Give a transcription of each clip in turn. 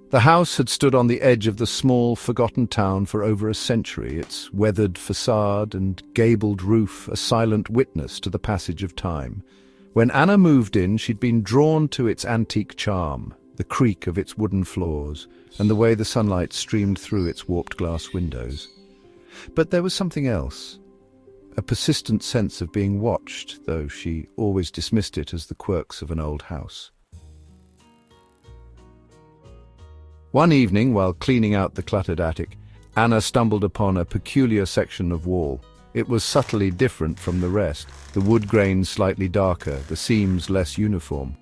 The house had stood on the edge of the small, forgotten town for over a century, its weathered facade and gabled roof a silent witness to the passage of time. When Anna moved in, she'd been drawn to its antique charm, the creak of its wooden floors, and the way the sunlight streamed through its warped glass windows. But there was something else, a persistent sense of being watched, though she always dismissed it as the quirks of an old house. One evening, while cleaning out the cluttered attic, Anna stumbled upon a peculiar section of wall. It was subtly different from the rest, the wood grains slightly darker, the seams less uniform.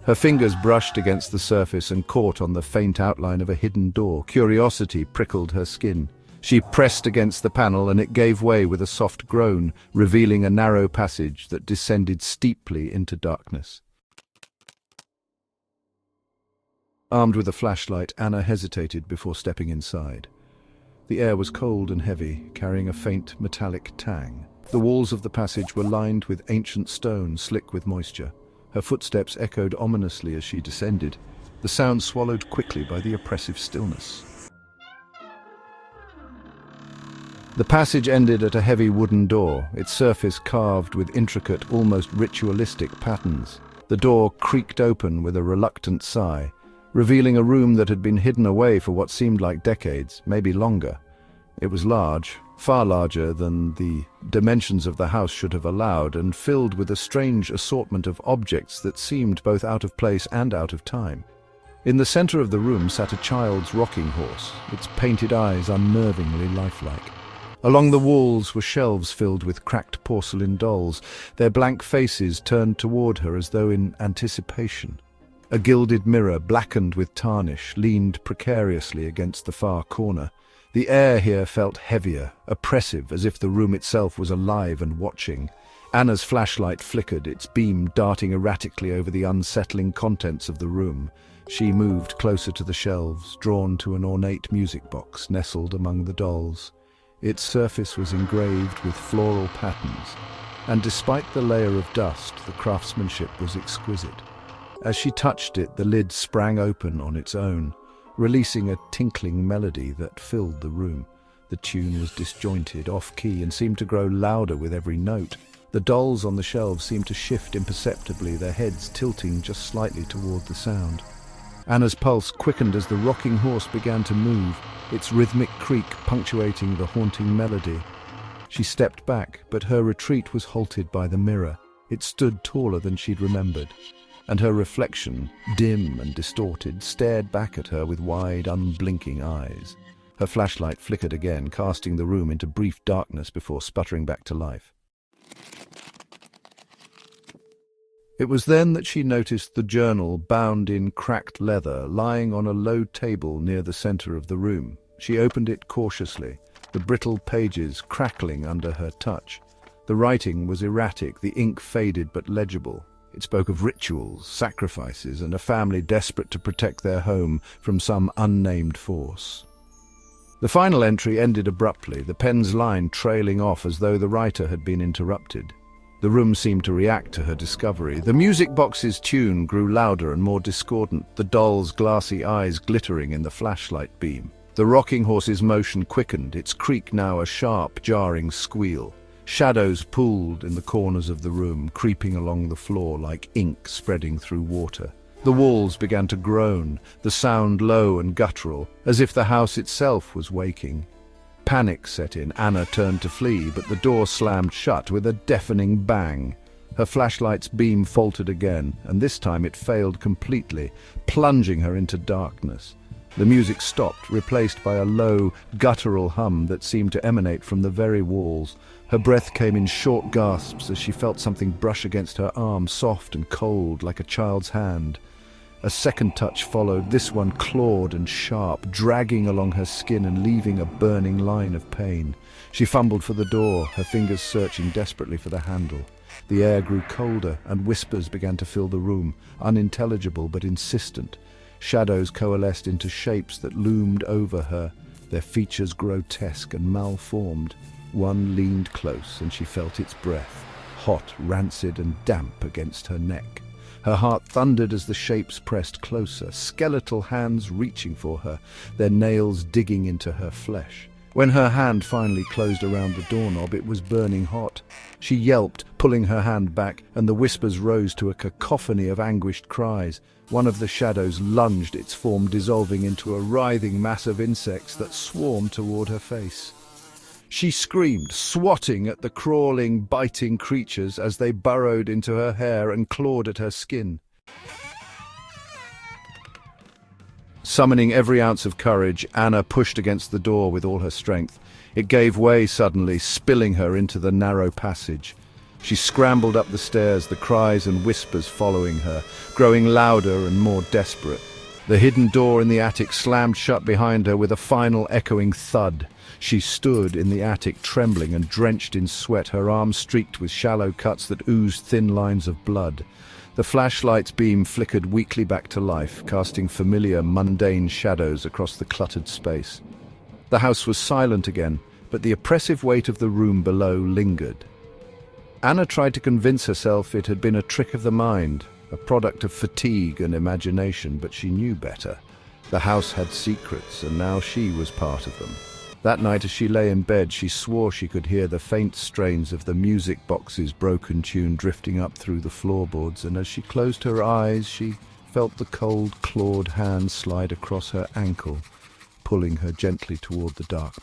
Her fingers brushed against the surface and caught on the faint outline of a hidden door. Curiosity prickled her skin. She pressed against the panel and it gave way with a soft groan, revealing a narrow passage that descended steeply into darkness. Armed with a flashlight, Anna hesitated before stepping inside. The air was cold and heavy, carrying a faint metallic tang. The walls of the passage were lined with ancient stone, slick with moisture. Her footsteps echoed ominously as she descended, the sound swallowed quickly by the oppressive stillness. The passage ended at a heavy wooden door, its surface carved with intricate, almost ritualistic patterns. The door creaked open with a reluctant sigh, revealing a room that had been hidden away for what seemed like decades, maybe longer. It was large, far larger than the dimensions of the house should have allowed, and filled with a strange assortment of objects that seemed both out of place and out of time. In the center of the room sat a child's rocking horse, its painted eyes unnervingly lifelike. Along the walls were shelves filled with cracked porcelain dolls, their blank faces turned toward her as though in anticipation. A gilded mirror, blackened with tarnish, leaned precariously against the far corner. The air here felt heavier, oppressive, as if the room itself was alive and watching. Anna's flashlight flickered, its beam darting erratically over the unsettling contents of the room. She moved closer to the shelves, drawn to an ornate music box nestled among the dolls. Its surface was engraved with floral patterns, and despite the layer of dust, the craftsmanship was exquisite. As she touched it, the lid sprang open on its own, releasing a tinkling melody that filled the room. The tune was disjointed, off-key, and seemed to grow louder with every note. The dolls on the shelves seemed to shift imperceptibly, their heads tilting just slightly toward the sound. Anna's pulse quickened as the rocking horse began to move, its rhythmic creak punctuating the haunting melody. She stepped back, but her retreat was halted by the mirror. It stood taller than she'd remembered, and her reflection, dim and distorted, stared back at her with wide, unblinking eyes. Her flashlight flickered again, casting the room into brief darkness before sputtering back to life. It was then that she noticed the journal, bound in cracked leather, lying on a low table near the center of the room. She opened it cautiously, the brittle pages crackling under her touch. The writing was erratic, the ink faded but legible. It spoke of rituals, sacrifices, and a family desperate to protect their home from some unnamed force. The final entry ended abruptly, the pen's line trailing off as though the writer had been interrupted. The room seemed to react to her discovery. The music box's tune grew louder and more discordant, the doll's glassy eyes glittering in the flashlight beam. The rocking horse's motion quickened, its creak now a sharp, jarring squeal. Shadows pooled in the corners of the room, creeping along the floor like ink spreading through water. The walls began to groan, the sound low and guttural, as if the house itself was waking. Panic set in. Anna turned to flee, but the door slammed shut with a deafening bang. Her flashlight's beam faltered again, and this time it failed completely, plunging her into darkness. The music stopped, replaced by a low, guttural hum that seemed to emanate from the very walls. Her breath came in short gasps as she felt something brush against her arm, soft and cold, like a child's hand. A second touch followed, this one clawed and sharp, dragging along her skin and leaving a burning line of pain. She fumbled for the door, her fingers searching desperately for the handle. The air grew colder, and whispers began to fill the room, unintelligible but insistent. Shadows coalesced into shapes that loomed over her, their features grotesque and malformed. One leaned close, and she felt its breath, hot, rancid, and damp against her neck. Her heart thundered as the shapes pressed closer, skeletal hands reaching for her, their nails digging into her flesh. When her hand finally closed around the doorknob, it was burning hot. She yelped, pulling her hand back, and the whispers rose to a cacophony of anguished cries. One of the shadows lunged, its form dissolving into a writhing mass of insects that swarmed toward her face. She screamed, swatting at the crawling, biting creatures as they burrowed into her hair and clawed at her skin. Summoning every ounce of courage, Anna pushed against the door with all her strength. It gave way suddenly, spilling her into the narrow passage. She scrambled up the stairs, the cries and whispers following her, growing louder and more desperate. The hidden door in the attic slammed shut behind her with a final echoing thud. She stood in the attic, trembling and drenched in sweat, her arms streaked with shallow cuts that oozed thin lines of blood. The flashlight's beam flickered weakly back to life, casting familiar, mundane shadows across the cluttered space. The house was silent again, but the oppressive weight of the room below lingered. Anna tried to convince herself it had been a trick of the mind, a product of fatigue and imagination, but she knew better. The house had secrets, and now she was part of them. That night, as she lay in bed, she swore she could hear the faint strains of the music box's broken tune drifting up through the floorboards, and as she closed her eyes, she felt the cold, clawed hand slide across her ankle, pulling her gently toward the dark